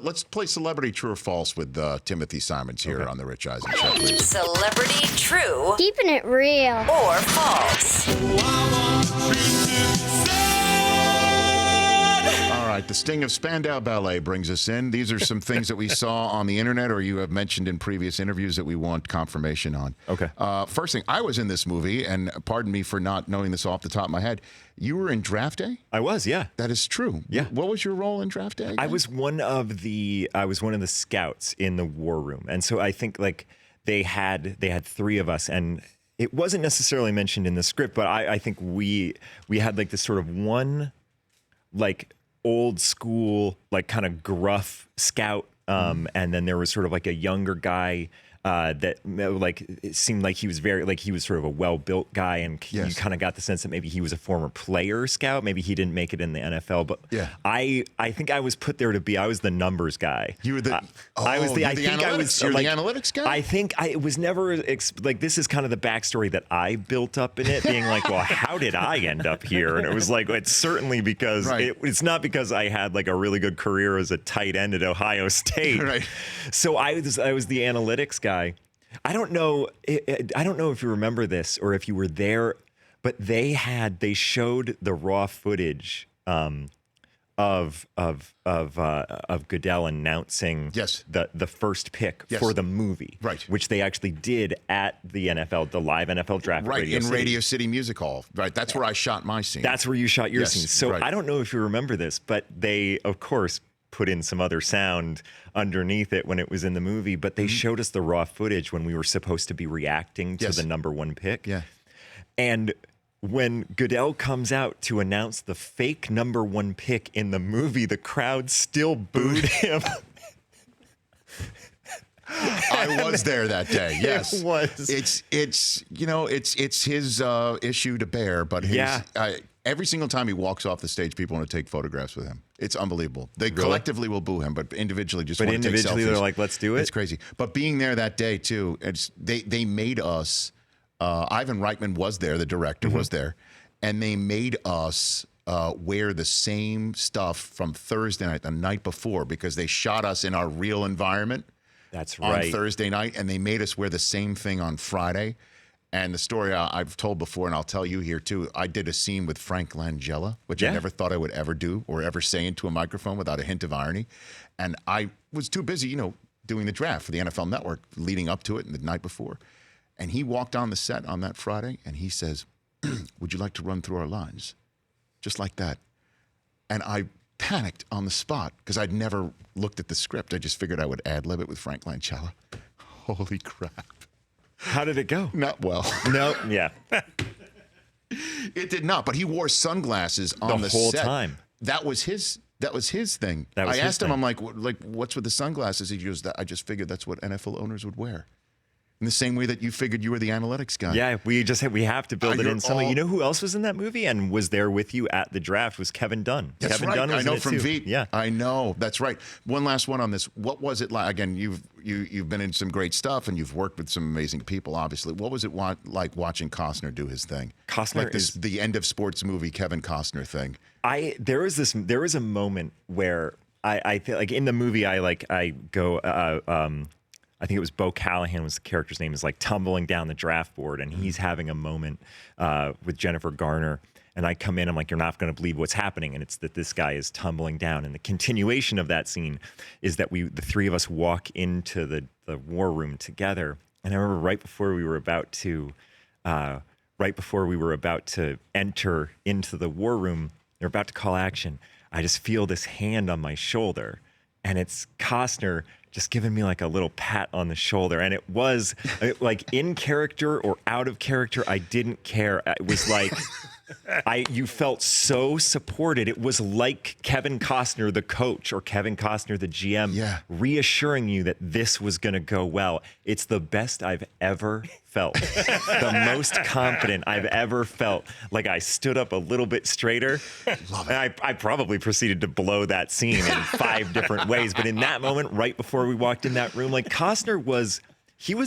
Let's play Celebrity True or False with Timothy Simons here on the Rich Eisen Show, please. Celebrity True Keeping it real. or False. All right, the sting of Spandau Ballet brings us in. These are some things that we saw on the internet or you have mentioned in previous interviews that we want confirmation on. Okay. First thing, I was in this movie, and pardon me for not knowing this off the top of my head. You were in Draft Day? I was, yeah. That is true. Yeah. What was your role in Draft Day again? I was one of the scouts in the war room. And so I think like they had three of us, and it wasn't necessarily mentioned in the script, but I think we had like this sort of one like old school, like kind of gruff scout. And then there was sort of like a younger guy that like it seemed like he was sort of a well-built guy, and you kind of got the sense that maybe he was a former player scout. Maybe he didn't make it in the NFL, but I think I was put there I was the numbers guy. You were the analytics guy? I think I was never like, this is kind of the backstory that I built up in it, being like, well, how did I end up here? And it was like, it's certainly because it's not because I had like a really good career as a tight end at Ohio State. Right. So I was the analytics guy. I don't know if you remember this or if you were there, but they showed the raw footage of Goodell announcing the first pick for the movie, right? Which they actually did at the NFL, the live NFL draft, right, in Radio City Music Hall, right? That's where I shot my scene. That's where you shot your scene. So I don't know if you remember this, but they, of course, put in some other sound underneath it when it was in the movie, but they showed us the raw footage when we were supposed to be reacting to the number one pick. Yeah. And when Goodell comes out to announce the fake number one pick in the movie, the crowd still booed him. I was there that day. Yes, it was. It's his issue to bear, but every single time he walks off the stage, people want to take photographs with him. It's unbelievable. They collectively will boo him, but individually want to take selfies. But individually, they're like, let's do it. It's crazy. But being there that day too, they made us. Ivan Reitman was there. The director was there, and they made us wear the same stuff from Thursday night, the night before, because they shot us in our real environment. That's right. On Thursday night, and they made us wear the same thing on Friday. And the story I've told before, and I'll tell you here too, I did a scene with Frank Langella, which I never thought I would ever do or ever say into a microphone without a hint of irony. And I was too busy, doing the draft for the NFL Network leading up to it and the night before. And he walked on the set on that Friday, and he says, would you like to run through our lines? Just like that. And I panicked on the spot because I'd never looked at the script. I just figured I would ad-lib it with Frank Langella. Holy crap. How did it go? Not well. No, yeah. It did not, but he wore sunglasses on the whole set. time. That was his thing. I asked him, I'm like, what's with the sunglasses? He goes, I just figured that's what NFL owners would wear. In the same way that you figured you were the analytics guy. Yeah, we have to build it in somewhere. You know who else was in that movie and was there with you at the draft was Kevin Dunn. That's Kevin right. Dunn was I know in it from too. Veep. Yeah, I know. That's right. One last one on this. What was it like? Again, you've been in some great stuff and you've worked with some amazing people. Obviously, what was it like watching Costner do his thing? Costner like the end of sports movie Kevin Costner thing. There was a moment where I feel like in the movie I go. I think it was Bo Callahan was the character's name, is like tumbling down the draft board, and he's having a moment with Jennifer Garner. And I come in, I'm like, you're not going to believe what's happening. And it's that this guy is tumbling down. And the continuation of that scene is that the three of us walk into the war room together. And I remember right before we were about to enter into the war room, they're about to call action. I just feel this hand on my shoulder, and it's Costner just giving me like a little pat on the shoulder. And it was like in character or out of character, I didn't care. It was like, you felt so supported. It was like Kevin Costner, the coach, or Kevin Costner, the GM, reassuring you that this was going to go well. It's the best I've ever felt. The most confident I've ever felt. Like I stood up a little bit straighter. Love it. And I probably proceeded to blow that scene in 5 different ways. But in that moment, right before we walked in that room, like Costner was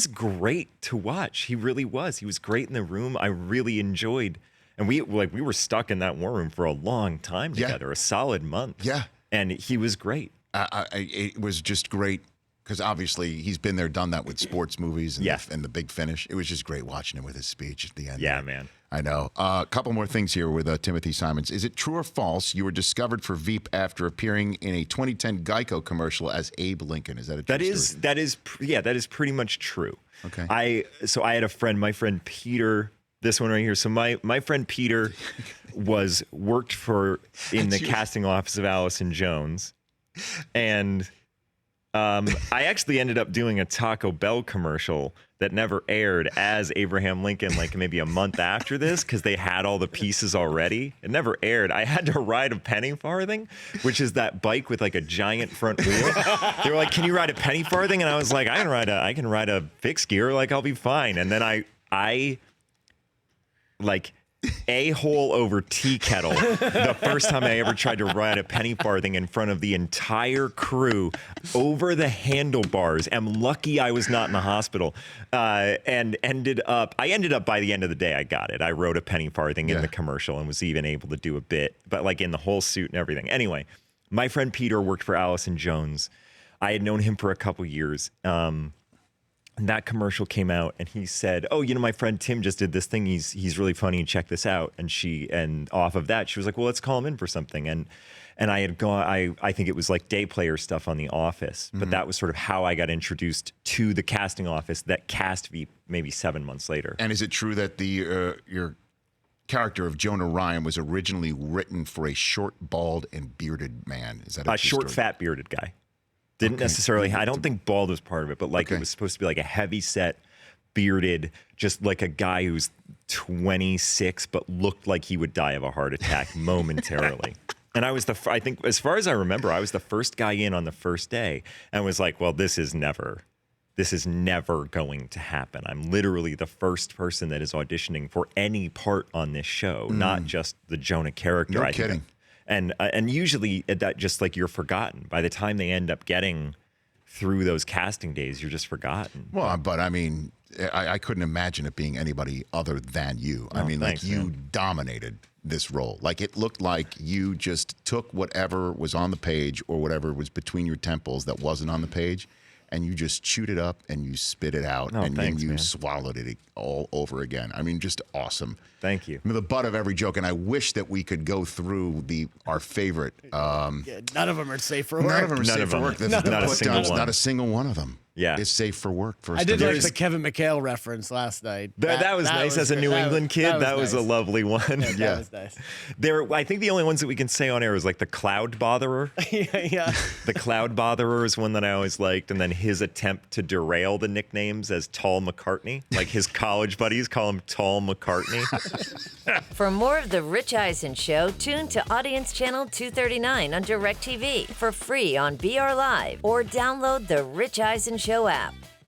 great to watch. He really was. He was great in the room. I really enjoyed. And we were stuck in that war room for a long time together, a solid month. Yeah. And he was great. It was just great because obviously he's been there, done that with sports movies and, and the Big Finish. It was just great watching him with his speech at the end. Yeah, man. I know. A couple more things here with Timothy Simons. Is it true or false you were discovered for Veep after appearing in a 2010 Geico commercial as Abe Lincoln? Is that a true story? That is pretty much true. Okay. I had a friend, my friend Peter, this one right here. So my friend Peter worked in the casting office of Allison Jones. And I actually ended up doing a Taco Bell commercial that never aired as Abraham Lincoln, like maybe a month after this, because they had all the pieces already. It never aired. I had to ride a penny farthing, which is that bike with like a giant front wheel. They were like, "Can you ride a penny farthing?" And I was like, "I can ride a fixed gear. Like I'll be fine." And then I like a-hole over tea kettle the first time I ever tried to ride a penny farthing in front of the entire crew over the handlebars. I'm lucky I was not in the hospital, and ended up by the end of the day I got it. I rode a penny farthing in the commercial and was even able to do a bit, but like in the whole suit and everything. Anyway, my friend Peter worked for Allison Jones. I had known him for a couple years. And that commercial came out, and he said, "Oh, my friend Tim just did this thing. He's really funny, and check this out." And off of that, she was like, "Well, let's call him in for something." And I had gone. I think it was like day player stuff on The Office, but that was sort of how I got introduced to the casting office that cast Veep maybe 7 months later. And is it true that your character of Jonah Ryan was originally written for a short, bald, and bearded man? Is that a short, fat, bearded guy? Didn't necessarily, I don't think bald was part of it, but like it was supposed to be like a heavy set, bearded, just like a guy who's 26, but looked like he would die of a heart attack momentarily. And I think, as far as I remember, I was the first guy in on the first day and was like, well, this is never going to happen. I'm literally the first person that is auditioning for any part on this show, not just the Jonah character. No kidding. And usually that just like you're forgotten. By the time they end up getting through those casting days, you're just forgotten. Well, but I mean, I couldn't imagine it being anybody other than you. I mean, thanks, like you man. dominated this role. Like it looked like you just took whatever was on the page or whatever was between your temples that wasn't on the page, and you just chewed it up and you spit it out, and then you swallowed it all over again. I mean, just awesome. Thank you. I mean, the butt of every joke, and I wish that we could go through our favorite. None of them are safe for work. None of them are safe for work. Not a single one of them. Yeah, is safe for work. I did like the Kevin McHale reference last night. That was nice. As a New England kid, that was a lovely one. Yeah, that was nice. I think the only ones that we can say on air is like the Cloud Botherer. Yeah. The Cloud Botherer is one that I always liked, and then his attempt to derail the nicknames as Tall McCartney. Like his college buddies call him Tall McCartney. For more of The Rich Eisen Show, tune to Audience Channel 239 on DirecTV for free on BR Live or download the Rich Eisen Show app.